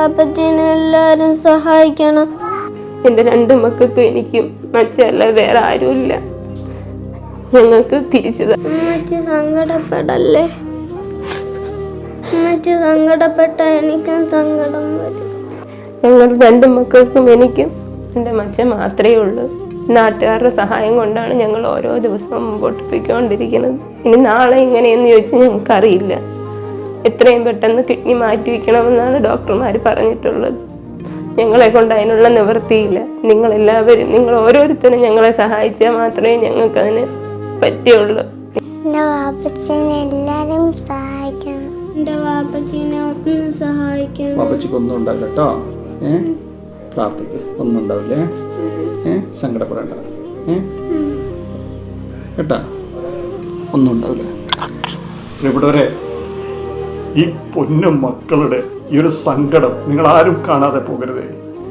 വാപ്പച്ചീനെ എല്ലാരും സഹായിക്കണം. എൻ്റെ 2 മക്കൾക്കും എനിക്കും മറ്റല്ല വേറെ ആരുമില്ല. ഞങ്ങൾക്ക് തിരിച്ചത്. അമ്മച്ചി സങ്കടപ്പെടല്ലേ. അമ്മച്ചി സങ്കടപ്പെട്ട എനിക്കും സങ്കടം വരും. ഞങ്ങൾ 2 മക്കൾക്കും എനിക്കും എൻ്റെ മച്ചൻ മാത്രമേ ഉള്ളൂ. നാട്ടുകാരുടെ സഹായം കൊണ്ടാണ് ഞങ്ങൾ ഓരോ ദിവസവും മുമ്പോട്ട് പോയിക്കൊണ്ടിരിക്കുന്നത്. ഇനി നാളെ ഇങ്ങനെയെന്ന് ചോദിച്ചാൽ ഞങ്ങൾക്കറിയില്ല. എത്രയും പെട്ടെന്ന് കിഡ്നി മാറ്റി വയ്ക്കണമെന്നാണ് ഡോക്ടർമാർ പറഞ്ഞിട്ടുള്ളത്. ഞങ്ങളെ കൊണ്ട് അതിനുള്ള നിവൃത്തിയില്ല. നിങ്ങളെല്ലാവരും, നിങ്ങൾ ഓരോരുത്തരും ഞങ്ങളെ സഹായിച്ചാൽ മാത്രമേ ഞങ്ങൾക്ക് അതിന് പറ്റുള്ളൂ. എൻ്റെ വാപ്പച്ചീനെ എല്ലാവരും സഹായിക്കണം. എൻ്റെ വാപ്പച്ചീനെ ഒന്ന് സഹായിക്കണം. വാപ്പച്ചിക്ക് ഒന്നും ഉണ്ടാവില്ല കേട്ടോ. പ്രാർത്ഥിക്ക്, ഒന്നും ഉണ്ടാവില്ലേ. സങ്കടപ്പെടേണ്ട കേട്ടാ, ഒന്നും ഉണ്ടാവില്ല. പ്രിയപ്പെട്ടവരെ, ഈ പൊന്നു മക്കളുടെ ഈ ഒരു സങ്കടം നിങ്ങൾ ആരും കാണാതെ പോകരുതേ.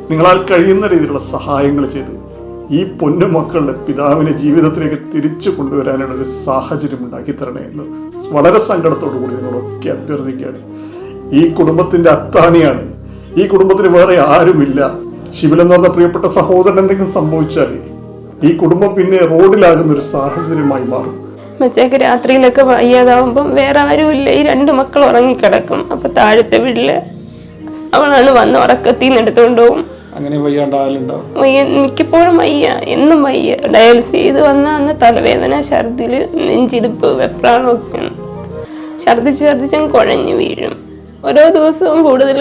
നിങ്ങളാൽ കഴിയുന്ന രീതിയിലുള്ള സഹായങ്ങൾ ചെയ്ത് ഈ പൊന്നു മക്കളുടെ പിതാവിനെ ജീവിതത്തിലേക്ക് തിരിച്ചു കൊണ്ടുവരാനുള്ള ഒരു സാഹചര്യം ഉണ്ടാക്കി തരണേ എന്ന് വളരെ സങ്കടത്തോടു കൂടി നിങ്ങളൊക്കെ അഭ്യർത്ഥിക്കുകയാണ്. ഈ കുടുംബത്തിന്റെ അത്താണിയാണ്. ഈ കുടുംബത്തിന് വേറെ ആരുമില്ല. ശിവലെന്ന് പറഞ്ഞ പ്രിയപ്പെട്ട സഹോദരൻ എന്തെങ്കിലും സംഭവിച്ചാൽ ഈ കുടുംബം പിന്നെ റോഡിലാകുന്ന ഒരു സാഹചര്യമായി മാറും. മച്ചക്ക് രാത്രിയിലൊക്കെ വയ്യാതാവുമ്പം വേറെ ആരുമില്ല. ഈ 2 മക്കൾ ഉറങ്ങിക്കിടക്കും. അപ്പൊ താഴത്തെ വീട്ടില് അവളാണ് വന്ന് ഉറക്കത്തിൽ നിന്ന് എടുത്തുകൊണ്ട് പോകും. അങ്ങനെ വയ്യാണ്ടായാലുണ്ടാവും. മിക്കപ്പോഴും വയ്യ, എന്നും വയ്യ. ഡയാലിസിസ് ചെയ്ത് വന്ന അന്ന് തലവേദന, ഛർദില്, നെഞ്ചിടിപ്പ്, വെപ്രാണമൊക്കെയാണ്. ഛർദിച്ച് കുഴഞ്ഞു വീഴും. ഓരോ ദിവസവും കൂടുതൽ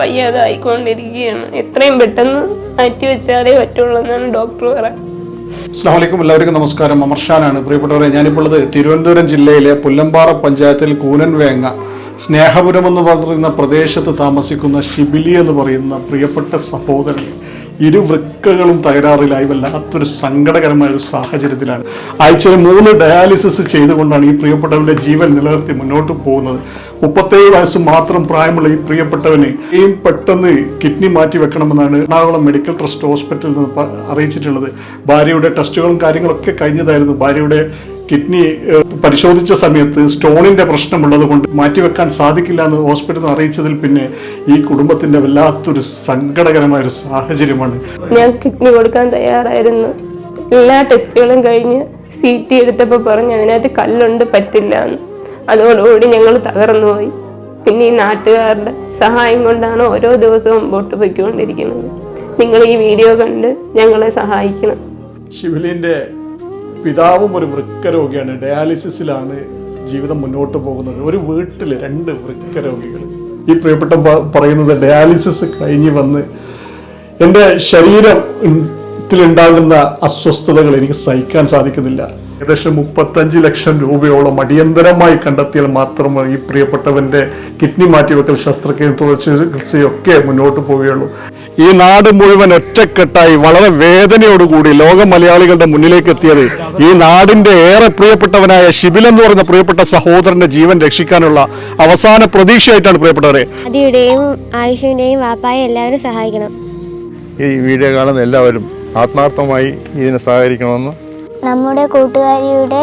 വയ്യാതായിക്കൊണ്ടിരിക്കുകയാണ്. എത്രയും പെട്ടെന്ന് മാറ്റിവെച്ചാലേ പറ്റുള്ളൂ എന്നാണ് ഡോക്ടർ പറയുന്നത്. അസ്സലാമു അലൈക്കും. എല്ലാവർക്കും നമസ്കാരം. അമർഷാനാണ്. പ്രിയപ്പെട്ടവരെ, ഞാനിപ്പോൾ ഉള്ളത് തിരുവനന്തപുരം ജില്ലയിലെ പുല്ലമ്പാറ പഞ്ചായത്തിൽ കൂനൻവേങ്ങ സ്നേഹപുരം എന്ന് പറയുന്ന പ്രദേശത്ത് താമസിക്കുന്ന ഷിബിലി എന്ന് പറയുന്ന പ്രിയപ്പെട്ട സഹോദരൻ ഇരുവൃക്കകളും തകരാറിലായി വല്ലാത്തൊരു സങ്കടകരമായ ഒരു സാഹചര്യത്തിലാണ്. ആഴ്ചയിൽ 3 ഡയാലിസിസ് ചെയ്തുകൊണ്ടാണ് ഈ പ്രിയപ്പെട്ടവന്റെ ജീവൻ നിലനിർത്തി മുന്നോട്ട് പോകുന്നത്. 37 വയസ്സ് മാത്രം പ്രായമുള്ള ഈ പ്രിയപ്പെട്ടവന് പെട്ടെന്ന് കിഡ്നി മാറ്റി വെക്കണമെന്നാണ് എറണാകുളം മെഡിക്കൽ ട്രസ്റ്റ് ഹോസ്പിറ്റലിൽ നിന്ന് അറിയിച്ചിട്ടുള്ളത്. ഭാര്യയുടെ ടെസ്റ്റുകളും കാര്യങ്ങളൊക്കെ കഴിഞ്ഞതായിരുന്നു. ഭാര്യയുടെ കിഡ്നി പരിശോധിച്ച സമയത്ത് സ്റ്റോണിന്റെ പ്രശ്നമുള്ളത് കൊണ്ട് മാറ്റിവെക്കാൻ സാധിക്കില്ല എന്ന് ഹോസ്പിറ്റലിൽ അറിയിച്ചതിൽ പിന്നെ ഈ കുടുംബത്തിന്റെ വല്ലാത്തൊരു സങ്കടകരമായ ഒരു സാഹചര്യമാണ്. ഞാൻ കിഡ്നി കൊടുക്കാൻ തയ്യാറായിരുന്നു. എല്ലാ ടെസ്റ്റുകളും കഴിഞ്ഞ് CT എടുത്തപ്പോൾ പറഞ്ഞു അതിനകത്ത് കല്ലുണ്ട്, പറ്റില്ല എന്ന്. അതോടുകൂടി ഞങ്ങൾ തകർന്നുപോയി. പിന്നെ ഈ നാട്ടുകാരുടെ സഹായം കൊണ്ടാണ് ഓരോ ദിവസവും മുമ്പോട്ട് പോയിക്കൊണ്ടിരിക്കുന്നത്. നിങ്ങൾ ഈ വീഡിയോ കണ്ട് ഞങ്ങളെ സഹായിക്കണം. ഷിബിലിന്റെ പിതാവും ഒരു വൃക്ക രോഗിയാണ്. ഡയാലിസിസിലാണ് ജീവിതം മുന്നോട്ട് പോകുന്നത്. ഒരു വീട്ടിൽ 2 വൃക്ക രോഗികൾ. ഈ പ്രിയപ്പെട്ട പറയുന്നത് ഡയാലിസിസ് കഴിഞ്ഞ് വന്ന് എൻ്റെ ശരീരത്തിലുണ്ടാകുന്ന അസ്വസ്ഥതകൾ എനിക്ക് സഹിക്കാൻ സാധിക്കുന്നില്ല. ഏകദേശം 35 ലക്ഷം രൂപയോളം അടിയന്തരമായി കണ്ടെത്തിയാൽ മാത്രമേ ഈ പ്രിയപ്പെട്ടവന്റെ കിഡ്നി മാറ്റിവെക്കൽ ശസ്ത്രക്രിയ ചികിത്സയൊക്കെ മുന്നോട്ട് പോവുകയുള്ളൂ. ഈ നാട് മുഴുവൻ ഒറ്റക്കെട്ടായി വളരെ വേദനയോടുകൂടി ലോക മലയാളികളുടെ മുന്നിലേക്ക് എത്തിയത് ഈ നാടിന്റെ ഏറെ പ്രിയപ്പെട്ടവനായ ഷിബിൽ എന്ന് പറയുന്ന പ്രിയപ്പെട്ട സഹോദരന്റെ ജീവൻ രക്ഷിക്കാനുള്ള അവസാന പ്രതീക്ഷയായിട്ടാണ്. പ്രിയപ്പെട്ടവരെ, ആദിയുടെയും ആയുഷിന്റെയും വാപ്പായെ എല്ലാവരും സഹായിക്കണം. ഈ വീഡിയോ കാണുന്ന എല്ലാവരും ആത്മാർത്ഥമായി ഇതിനെ സഹകരിക്കണമെന്ന് നമ്മുടെ കൂട്ടുകാരിയുടെ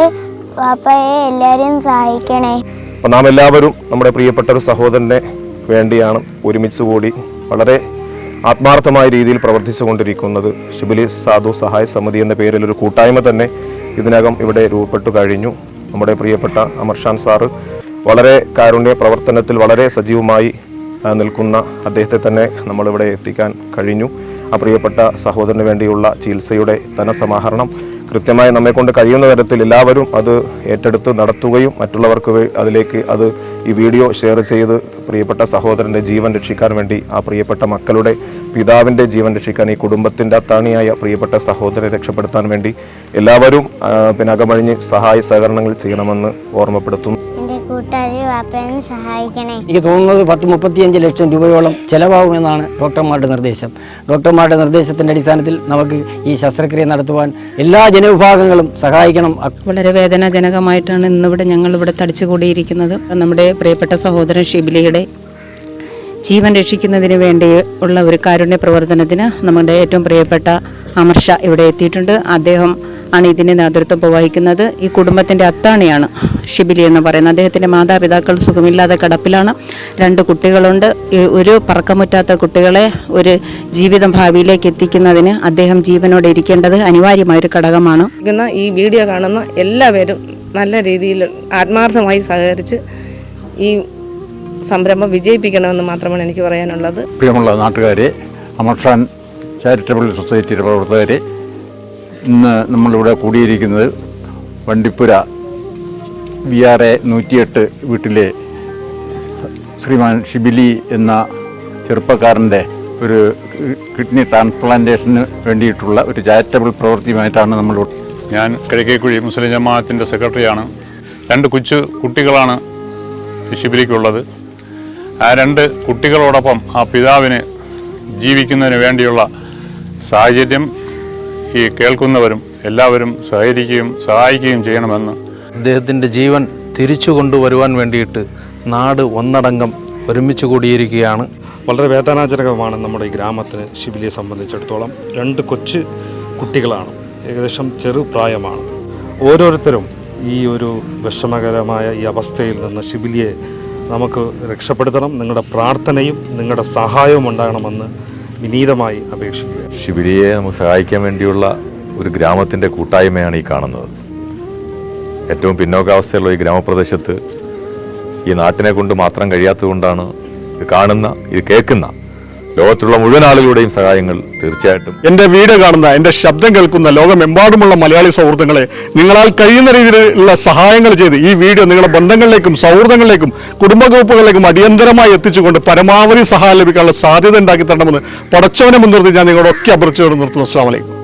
വാപ്പയെ എല്ലാവരും സഹായിക്കണേ. അപ്പോൾ നാം എല്ലാവരും നമ്മുടെ പ്രിയപ്പെട്ട ഒരു സഹോദരനെ വേണ്ടിയാണ് ഒരുമിച്ച് കൂടി വളരെ ആത്മാർത്ഥമായ രീതിയിൽ പ്രവർത്തിച്ചു കൊണ്ടിരിക്കുന്നത്. ഷിബിലി സാധു സഹായ സമിതി എന്ന പേരിൽ ഒരു കൂട്ടായ്മ തന്നെ ഇതിനകം ഇവിടെ രൂപപ്പെട്ടു കഴിഞ്ഞു. നമ്മുടെ പ്രിയപ്പെട്ട അമർഷാൻ സാറ് വളരെ കാരുണ്യ പ്രവർത്തനത്തിൽ വളരെ സജീവമായി നിൽക്കുന്ന അദ്ദേഹത്തെ തന്നെ നമ്മളിവിടെ എത്തിക്കാൻ കഴിഞ്ഞു. ആ പ്രിയപ്പെട്ട സഹോദരന് വേണ്ടിയുള്ള ചികിത്സയുടെ ധനസമാഹരണം കൃത്യമായി നമ്മെക്കൊണ്ട് കഴിയുന്ന തരത്തിൽ എല്ലാവരും അത് ഏറ്റെടുത്ത് നടത്തുകയും മറ്റുള്ളവർക്ക് അതിലേക്ക് അത് ഈ വീഡിയോ ഷെയർ ചെയ്ത് പ്രിയപ്പെട്ട സഹോദരൻ്റെ ജീവൻ രക്ഷിക്കാൻ വേണ്ടി ആ പ്രിയപ്പെട്ട മക്കളുടെ പിതാവിൻ്റെ ജീവൻ രക്ഷിക്കാൻ ഈ കുടുംബത്തിൻ്റെ അത്താണിയായ പ്രിയപ്പെട്ട സഹോദരനെ രക്ഷപ്പെടുത്താൻ വേണ്ടി എല്ലാവരും അകമഴിഞ്ഞ് സഹായ സഹകരണങ്ങൾ ചെയ്യണമെന്ന് ഓർമ്മപ്പെടുത്തുന്നു. എനിക്ക് തോന്നുന്നത് 10-35 ലക്ഷം രൂപയോളം ചെലവാകുമെന്നാണ് ഡോക്ടർമാരുടെ നിർദ്ദേശം. ഡോക്ടർമാരുടെ നിർദ്ദേശത്തിൻ്റെ അടിസ്ഥാനത്തിൽ നമുക്ക് ഈ ശസ്ത്രക്രിയ നടത്തുവാൻ എല്ലാ ജനവിഭാഗങ്ങളും സഹായിക്കണം. വളരെ വേദനാജനകമായിട്ടാണ് ഇന്നിവിടെ ഞങ്ങളിവിടെ തടിച്ചുകൂടിയിരിക്കുന്നത്. നമ്മുടെ പ്രിയപ്പെട്ട സഹോദരൻ ഷിബിലിയുടെ ജീവൻ രക്ഷിക്കുന്നതിന് വേണ്ടി ഉള്ള ഒരു കാരുണ്യ പ്രവർത്തനത്തിന് നമ്മുടെ ഏറ്റവും പ്രിയപ്പെട്ട അമർഷ ഇവിടെ എത്തിയിട്ടുണ്ട്. അദ്ദേഹം ആണ് ഇതിന് നേതൃത്വം വഹിക്കുന്നത്. ഈ കുടുംബത്തിൻ്റെ അത്താണിയാണ് ഷിബിലി എന്ന് പറയുന്നത്. അദ്ദേഹത്തിൻ്റെ മാതാപിതാക്കൾ സുഖമില്ലാതെ കിടപ്പിലാണ്. 2 കുട്ടികളുണ്ട്. ഒരു പറക്കമുറ്റാത്ത കുട്ടികളെ ഒരു ജീവിതം ഭാവിയിലേക്ക് എത്തിക്കുന്നതിന് അദ്ദേഹം ജീവനോടെ ഇരിക്കേണ്ടത് അനിവാര്യമായൊരു ഘടകമാണ്. ഈ വീഡിയോ കാണുന്ന എല്ലാവരും നല്ല രീതിയിൽ ആത്മാർത്ഥമായി സഹകരിച്ച് ഈ സംരംഭം വിജയിപ്പിക്കണമെന്ന് മാത്രമാണ് എനിക്ക് പറയാനുള്ളത്. പ്രിയമുള്ള നാട്ടുകാരെ, അമർഷാൻ ചാരിറ്റബിൾ സൊസൈറ്റിയുടെ പ്രവർത്തകരെ, ഇന്ന് നമ്മളിവിടെ കൂടിയിരിക്കുന്നത് വണ്ടിപ്പുര VRA 108 വീട്ടിലെ ശ്രീമാൻ ഷിബിലി എന്ന ചെറുപ്പക്കാരൻ്റെ ഒരു കിഡ്നി ട്രാൻസ്പ്ലാന്റേഷന് വേണ്ടിയിട്ടുള്ള ഒരു ചാരിറ്റബിൾ പ്രവൃത്തിയുമായിട്ടാണ് നമ്മൾ. ഞാൻ കിഴക്കേക്കുഴി മുസ്ലിം ജമാഅത്തിൻ്റെ സെക്രട്ടറിയാണ്. 2 കുട്ടികളാണ് ഷിബിലിക്കുള്ളത്. ആ 2 കുട്ടികളോടൊപ്പം ആ പിതാവിന് ജീവിക്കുന്നതിന് വേണ്ടിയുള്ള സാഹചര്യം ഈ കേൾക്കുന്നവരും എല്ലാവരും സഹായിക്കുകയും ചെയ്യണമെന്ന്. അദ്ദേഹത്തിൻ്റെ ജീവൻ തിരിച്ചു കൊണ്ടുവരുവാൻ വേണ്ടിയിട്ട് നാട് ഒന്നടങ്കം ഒരുമിച്ച് കൂടിയിരിക്കുകയാണ്. വളരെ വേദനാജനകമാണ് നമ്മുടെ ഈ ഗ്രാമത്തിന് ഷിബിലിയെ സംബന്ധിച്ചിടത്തോളം. 2 കൊച്ചു കുട്ടികളാണ്, ഏകദേശം ചെറുപ്രായമാണ്. ഓരോരുത്തരും ഈ ഒരു വിഷമകരമായ ഈ അവസ്ഥയിൽ നിന്ന് ഷിബിലിയെ നമുക്ക് രക്ഷപ്പെടുത്തണം. നിങ്ങളുടെ പ്രാർത്ഥനയും നിങ്ങളുടെ സഹായവും ഉണ്ടാകണമെന്ന് വിനീതമായി അപേക്ഷിക്കുക. ഷിബിലിയെ നമുക്ക് സഹായിക്കാൻ വേണ്ടിയുള്ള ഒരു ഗ്രാമത്തിൻ്റെ കൂട്ടായ്മയാണ് ഈ കാണുന്നത്. ഏറ്റവും പിന്നോക്കാവസ്ഥയുള്ള ഈ ഗ്രാമപ്രദേശത്ത് ഈ നാട്ടിനെ കൊണ്ട് മാത്രം കഴിയാത്തതുകൊണ്ടാണ് ഇത് കാണുന്ന, ഇത് കേൾക്കുന്ന ലോകത്തുള്ള മുഴുവൻ ആളുകളുടെയും സഹായങ്ങൾ തീർച്ചയായിട്ടും. എൻ്റെ വീഡിയോ കാണുന്ന, എൻ്റെ ശബ്ദം കേൾക്കുന്ന ലോകമെമ്പാടുമുള്ള മലയാളി സൗഹൃദങ്ങളെ, നിങ്ങളാൽ കഴിയുന്ന രീതിയിലുള്ള സഹായങ്ങൾ ചെയ്ത് ഈ വീഡിയോ നിങ്ങളുടെ ബന്ധങ്ങളിലേക്കും സൗഹൃദങ്ങളിലേക്കും കുടുംബ ഗ്രൂപ്പുകളിലേക്കും അടിയന്തരമായി എത്തിച്ചുകൊണ്ട് പരമാവധി സഹായം ലഭിക്കാനുള്ള സാധ്യത ഉണ്ടാക്കി തരണമെന്ന് പടച്ചവനെ മുൻനിർത്തി ഞാൻ നിങ്ങളോടൊക്കെ അഭ്യർത്ഥിച്ചുകൊണ്ട് നിർത്തുന്നു. അസ്സലാമു അലൈക്കും.